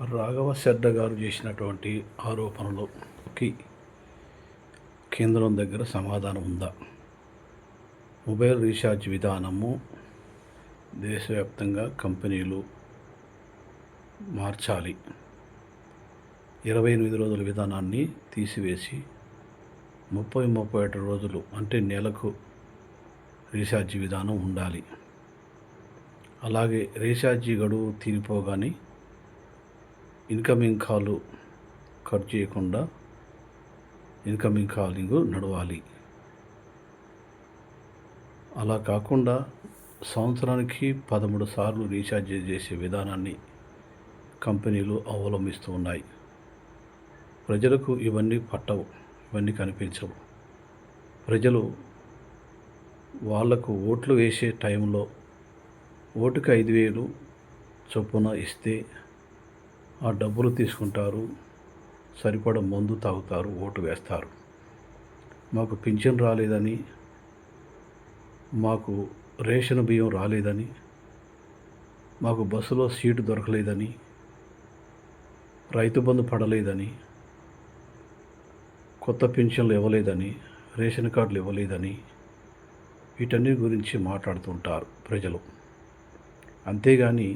రాఘవ శర్మ గారు చేసినటువంటి ఆరోపణలకి కేంద్రం దగ్గర సమాధానం ఉందా? మొబైల్ రీఛార్జ్ విధానము దేశవ్యాప్తంగా కంపెనీలు మార్చాలి. 28 రోజుల విధానాన్ని తీసివేసి 31 రోజులు అంటే నెలకు రీఛార్జ్ విధానం ఉండాలి. అలాగే రీఛార్జీ గడువు తీరిపోగానే ఇన్కమింగ్ కాల్ కట్ చేయకుండా ఇన్కమింగ్ కాలింగ్ నడవాలి. అలా కాకుండా సంవత్సరానికి 13 సార్లు రీఛార్జ్ చేసే విధానాన్ని కంపెనీలు అవలంబిస్తూ ఉన్నాయి. ప్రజలకు ఇవన్నీ పట్టవు, ఇవన్నీ కనిపించవు. ప్రజలు వాళ్లకు ఓట్లు వేసే టైంలో ఓటుకి 5,000 చొప్పున ఇస్తే ఆ డబ్బులు తీసుకుంటారు, సరిపడ మందు తాగుతారు, ఓటు వేస్తారు. మాకు పింఛన్ రాలేదని, మాకు రేషన్ బియ్యం రాలేదని, మాకు బస్సులో సీటు దొరకలేదని, రైతు బంధు పడలేదని, కొత్త పింఛన్లు ఇవ్వలేదని, రేషన్ కార్డులు ఇవ్వలేదని వీటన్నిటి గురించి మాట్లాడుతుంటారు ప్రజలు. అంతేగాని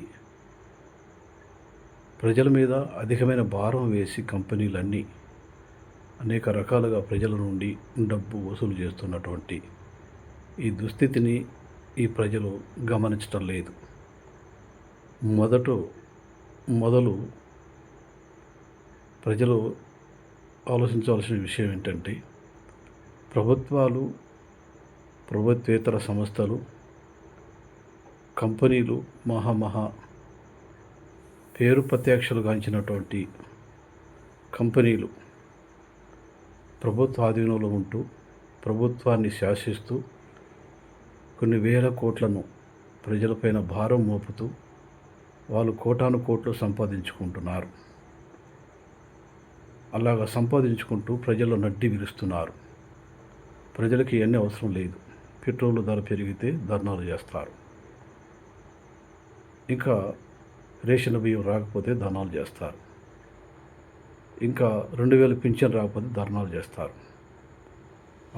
ప్రజల మీద అధికమైన భారం వేసి కంపెనీలన్నీ అనేక రకాలుగా ప్రజల నుండి డబ్బు వసూలు చేస్తున్నటువంటి ఈ దుస్థితిని ఈ ప్రజలు గమనించటం లేదు. మొదలు ప్రజలు ఆలోచించవలసిన విషయం ఏంటంటే, ప్రభుత్వాలు, ప్రభుత్వేతర సంస్థలు, కంపెనీలు మహా పేరు ప్రత్యక్షలు గాంచినటువంటి కంపెనీలు ప్రభుత్వ ఆధీనంలో ఉంటూ ప్రభుత్వాన్ని శాసిస్తూ కొన్ని వేల కోట్లను ప్రజలపైన భారం మోపుతూ వాళ్ళు కోటాను కోట్లు సంపాదించుకుంటున్నారు. అలాగా సంపాదించుకుంటూ ప్రజల నడ్డి విరుస్తున్నారు. ప్రజలకి ఇవన్నీ అవసరం లేదు. పెట్రోల్ ధర పెరిగితే ధర్నాలు చేస్తారు, ఇంకా రేషన్ బియ్యం రాకపోతే ధర్నాలు చేస్తారు, ఇంకా 2,000 పింఛన్ రాకపోతే ధర్నాలు చేస్తారు,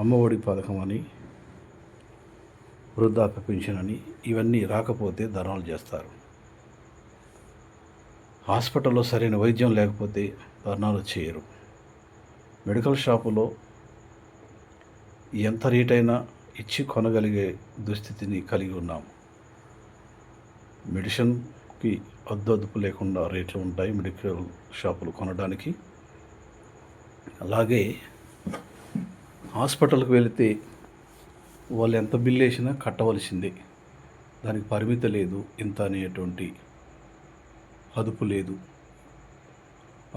అమ్మఒడి పథకం అని, వృద్ధాప్య పింఛన్ అని ఇవన్నీ రాకపోతే ధర్నాలు చేస్తారు. హాస్పిటల్లో సరైన వైద్యం లేకపోతే ధర్నాలు చేయరు. మెడికల్ షాపులో ఎంత రేటైనా ఇచ్చి కొనగలిగే దుస్థితిని కలిగి ఉన్నాము. మెడిసిన్కి అద్దుపు లేకుండా రేట్లు ఉంటాయి మెడికల్ షాపులు కొనడానికి. అలాగే హాస్పిటల్కి వెళితే వాళ్ళు ఎంత బిల్లు వేసినా కట్టవలసిందే, దానికి పరిమితి లేదు, ఇంత అనేటువంటి అదుపు లేదు.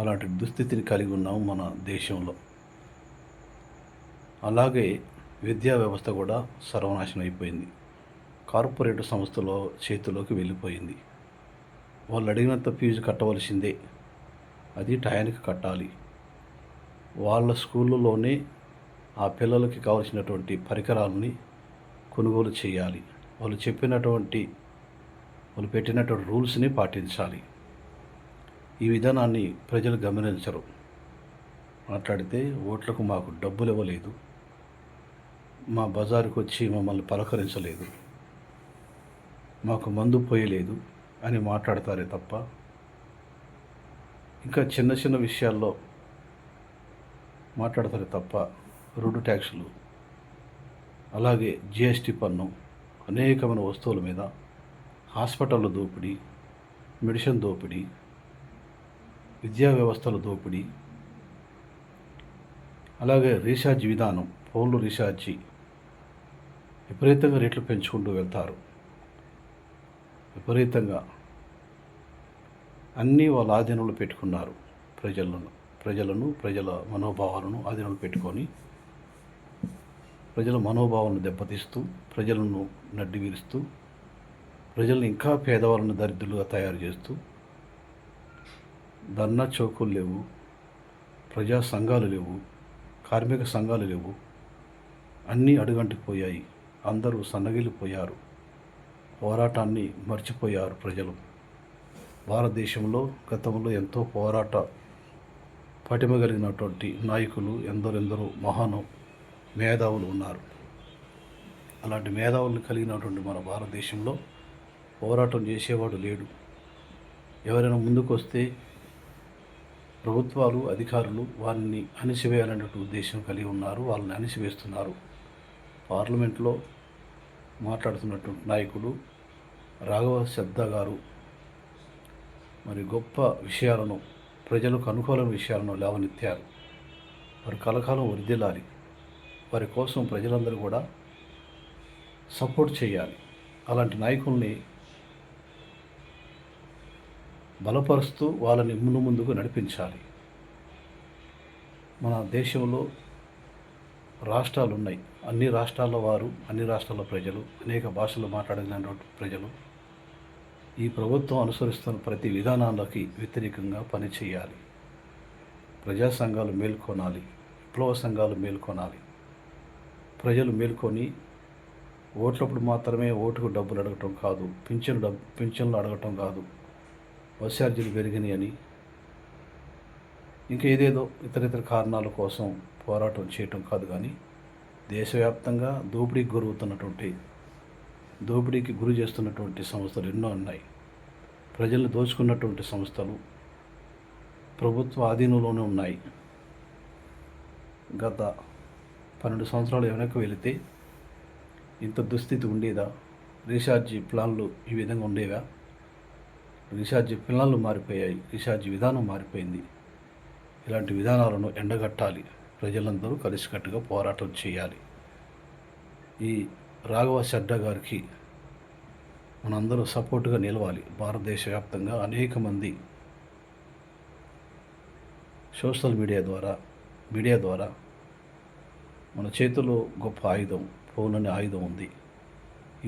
అలాంటి దుస్థితిని కలిగి ఉన్నాము మన దేశంలో. అలాగే విద్యా వ్యవస్థ కూడా సర్వనాశనం అయిపోయింది. కార్పొరేట్ సంస్థల చేతిలోకి వెళ్ళిపోయింది. వాళ్ళు అడిగినంత ఫీజు కట్టవలసిందే, అది టయానికి కట్టాలి. వాళ్ళ స్కూళ్ళలోనే ఆ పిల్లలకి కావలసినటువంటి పరికరాలని కొనుగోలు చేయాలి. వాళ్ళు పెట్టినటువంటి రూల్స్ని పాటించాలి. ఈ విధానాన్ని ప్రజలు గమనించరు. మాట్లాడితే ఓట్లకు మాకు డబ్బులు ఇవ్వలేదు, మా బజారుకు వచ్చి మమ్మల్ని పలకరించలేదు, మాకు మందు పోయలేదు అని మాట్లాడతారే తప్ప, ఇంకా చిన్న చిన్న విషయాల్లో మాట్లాడతారే తప్ప, రోడ్డు ట్యాక్సులు, అలాగే జిఎస్టీ పన్ను, అనేకమైన వస్తువుల మీద, హాస్పిటళ్ళ దోపిడీ, మెడిసిన్ దోపిడీ, విద్యా వ్యవస్థల దోపిడీ, అలాగే రీఛార్జ్ విధానం, ఫోన్లు రీఛార్జీ విపరీతంగా రేట్లు పెంచుకుంటూ వెళ్తారు. విపరీతంగా అన్నీ వాళ్ళ ఆధీనంలో పెట్టుకున్నారు. ప్రజల మనోభావాలను ఆధీనంలో పెట్టుకొని ప్రజల మనోభావాలను దెబ్బతీస్తూ, ప్రజలను నడ్డి విరుస్తూ, ప్రజలను ఇంకా పేదవాళ్ళను దరిద్రులుగా తయారు చేస్తూ, ధర్నా చౌకులు లేవు, ప్రజా సంఘాలు లేవు, కార్మిక సంఘాలు లేవు, అన్నీ అడుగంటిపోయాయి. అందరూ సన్నగిల్లిపోయారు. పోరాటాన్ని మర్చిపోయారు ప్రజలు. భారతదేశంలో గతంలో ఎంతో పోరాట పటిమ కలిగినటువంటి నాయకులు ఎందరెందరో మహాను మేధావులు ఉన్నారు. అలాంటి మేధావులను కలిగినటువంటి మన భారతదేశంలో పోరాటం చేసేవాడు లేడు. ఎవరైనా ముందుకు వస్తే ప్రభుత్వాలు అధికారులు వారిని అణిచివేయాలనేటువంటి ఉద్దేశం కలిగి ఉన్నారు. వాళ్ళని అణిచివేస్తున్నారు. పార్లమెంట్లో మాట్లాడుతున్నటువంటి నాయకుడు రాఘవ శ్రద్ధ గారు మరి గొప్ప విషయాలను, ప్రజలకు అనుకూలమైన విషయాలను లేవనెత్తారు. వారు కలకాలం వర్ధిల్లాలి. వారి కోసం ప్రజలందరూ కూడా సపోర్ట్ చేయాలి. అలాంటి నాయకుల్ని బలపరుస్తూ వాళ్ళని ముందుకు నడిపించాలి. మన దేశంలో రాష్ట్రాలు ఉన్నాయి. అన్ని రాష్ట్రాల వారు, అన్ని రాష్ట్రాల ప్రజలు, అనేక భాషలు మాట్లాడినటువంటి ప్రజలు ఈ ప్రభుత్వం అనుసరిస్తున్న ప్రతి విధానాలకి వ్యతిరేకంగా పనిచేయాలి. ప్రజా సంఘాలు మేల్కొనాలి. విప్లవ సంఘాలు మేల్కొనాలి. ప్రజలు మేల్కొని ఓట్లప్పుడు మాత్రమే ఓటుకు డబ్బులు అడగటం కాదు, పింఛన్లు అడగటం కాదు, బస్ ఛార్జీలు పెరిగినాయి అని ఇంకా ఏదేదో ఇతర కారణాల కోసం పోరాటం చేయటం కాదు. కానీ దేశవ్యాప్తంగా దోపిడీకి గురి చేస్తున్నటువంటి సంస్థలు ఎన్నో ఉన్నాయి. ప్రజలను దోచుకున్నటువంటి సంస్థలు ప్రభుత్వ ఆధీనంలోనే ఉన్నాయి. గత 12 సంవత్సరాలు వెనక్కి వెళితే ఇంత దుస్థితి ఉండేదా? రీఛార్జీ ప్లాన్లు ఈ విధంగా ఉండేవా? రీఛార్జీ ప్లాన్లు మారిపోయాయి. రీఛార్జీ విధానం మారిపోయింది. ఇలాంటి విధానాలను ఎండగట్టాలి. ప్రజలందరూ కలిసికట్టుగా పోరాటం చేయాలి. ఈ రాఘవ శ్రద్ధ గారికి మనందరూ సపోర్టుగా నిలవాలి. భారతదేశ వ్యాప్తంగా అనేక మంది సోషల్ మీడియా ద్వారా మన చేతిలో గొప్ప ఆయుధం, ఫోన్ అనే ఆయుధం ఉంది.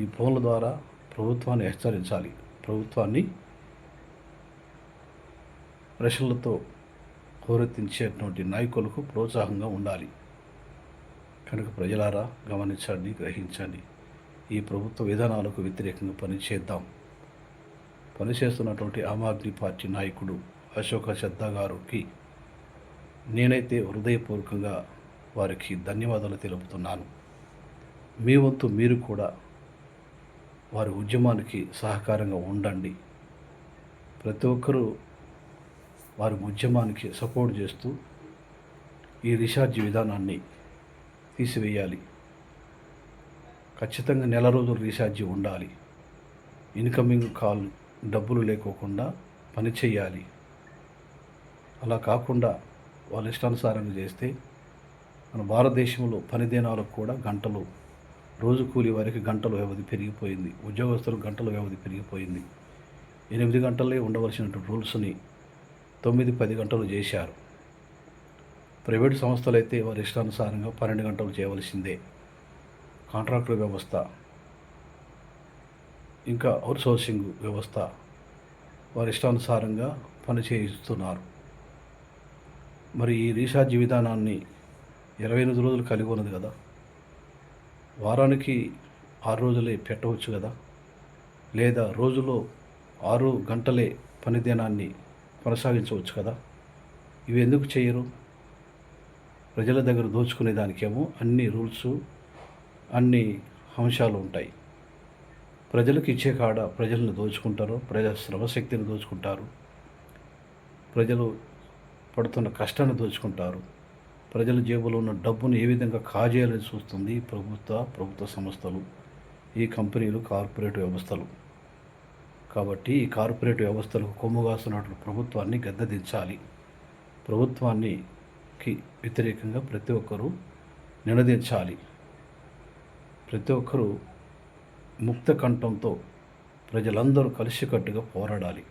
ఈ ఫోన్ల ద్వారా ప్రభుత్వాన్ని హెచ్చరించాలి. ప్రభుత్వాన్ని ప్రశ్నలతో హోరెత్తించేటువంటి నాయకులకు ప్రోత్సాహంగా ఉండాలి. కనుక ప్రజలారా గమనించండి, గ్రహించండి. ఈ ప్రభుత్వ విధానాలకు వ్యతిరేకంగా పనిచేస్తున్నటువంటి ఆమ్ ఆద్మీ పార్టీ నాయకుడు అశోక శ్రద్ధ గారికి నేనైతే హృదయపూర్వకంగా వారికి ధన్యవాదాలు తెలుపుతున్నాను. మీ వంతు మీరు కూడా వారి ఉద్యమానికి సహకారంగా ఉండండి. ప్రతి ఒక్కరూ వారి ఉద్యమానికి సపోర్ట్ చేస్తూ ఈ రీఛార్జ్ విధానాన్ని తీసివేయాలి. ఖచ్చితంగా నెల రోజులు రీఛార్జీ ఉండాలి. ఇన్కమింగ్ కాల్ డబ్బులు లేకోకుండా పని చేయాలి. అలా కాకుండా వాళ్ళ ఇష్టానుసారంగా చేస్తే మన భారతదేశంలో పని దినాలకు కూడా గంటలు, రోజు కూలి వారికి గంటల వ్యవధి పెరిగిపోయింది. ఉద్యోగస్తులకు గంటల వ్యవధి పెరిగిపోయింది. 8 గంటలే ఉండవలసినటువంటి రూల్స్ని 9-10 గంటలు చేశారు. ప్రైవేట్ సంస్థలైతే వారి ఇష్టానుసారంగా 12 గంటలు చేయవలసిందే. కాంట్రాక్టర్ వ్యవస్థ, ఇంకా అవుట్సోర్సింగ్ వ్యవస్థ వారి ఇష్టానుసారంగా పని చేయిస్తున్నారు. మరి ఈ రీఛార్జ్ విధానాన్ని 28 రోజులు కలిగి ఉన్నది కదా, వారానికి 6 రోజులే పెట్టవచ్చు కదా, లేదా రోజులో 6 గంటలే పని దినాన్ని కొనసాగించవచ్చు కదా. ఇవి ఎందుకు చేయరు? ప్రజల దగ్గర దోచుకునే దానికేమో అన్ని రూల్స్, అన్ని అంశాలు ఉంటాయి. ప్రజలకు ఇచ్చే కాడ ప్రజలను దోచుకుంటారు, ప్రజల శ్రమశక్తిని దోచుకుంటారు, ప్రజలు పడుతున్న కష్టాన్ని దోచుకుంటారు. ప్రజల జేబులో ఉన్న డబ్బును ఏ విధంగా కాజేయాలని చూస్తుంది ప్రభుత్వ సంస్థలు, ఈ కంపెనీలు, కార్పొరేట్ వ్యవస్థలు. కాబట్టి ఈ కార్పొరేట్ వ్యవస్థలకు కొమ్ముగాస్తున్నటువంటి ప్రభుత్వాన్ని గద్దెదించాలి. ప్రభుత్వానికి వ్యతిరేకంగా ప్రతి ఒక్కరూ నినదించాలి. ప్రతి ఒక్కరూ ముక్త కంఠంతో ప్రజలందరూ కలిసికట్టుగా పోరాడాలి.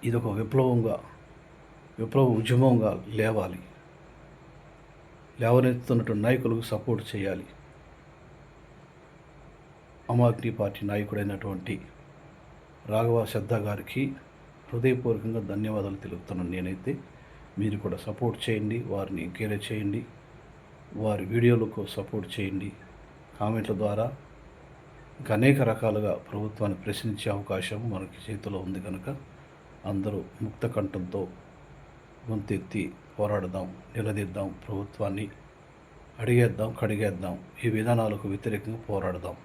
ఇదొక విప్లవ ఉద్యమంగా లేవాలి. లేవనెత్తుతున్నటువంటి నాయకులకు సపోర్ట్ చేయాలి. ఆమ్ ఆద్మీ పార్టీ నాయకుడైనటువంటి రాఘవ శ్రద్ధ గారికి హృదయపూర్వకంగా ధన్యవాదాలు తెలుపుతున్నాను. నేనైతే మీరు కూడా సపోర్ట్ చేయండి, వారిని ఎంకరేజ్ చేయండి, వారి వీడియోలకు సపోర్ట్ చేయండి. కామెంట్ల ద్వారా ఇంకా అనేక రకాలుగా ప్రభుత్వాన్ని ప్రశ్నించే అవకాశం మనకి చేతిలో ఉంది కనుక అందరూ ముక్త కంఠంతో గొంతెత్తి పోరాడదాం, నిలదీద్దాం ప్రభుత్వాన్ని, అడిగేద్దాం, కడిగేద్దాం, ఈ విధానాలకు వ్యతిరేకంగా పోరాడదాం.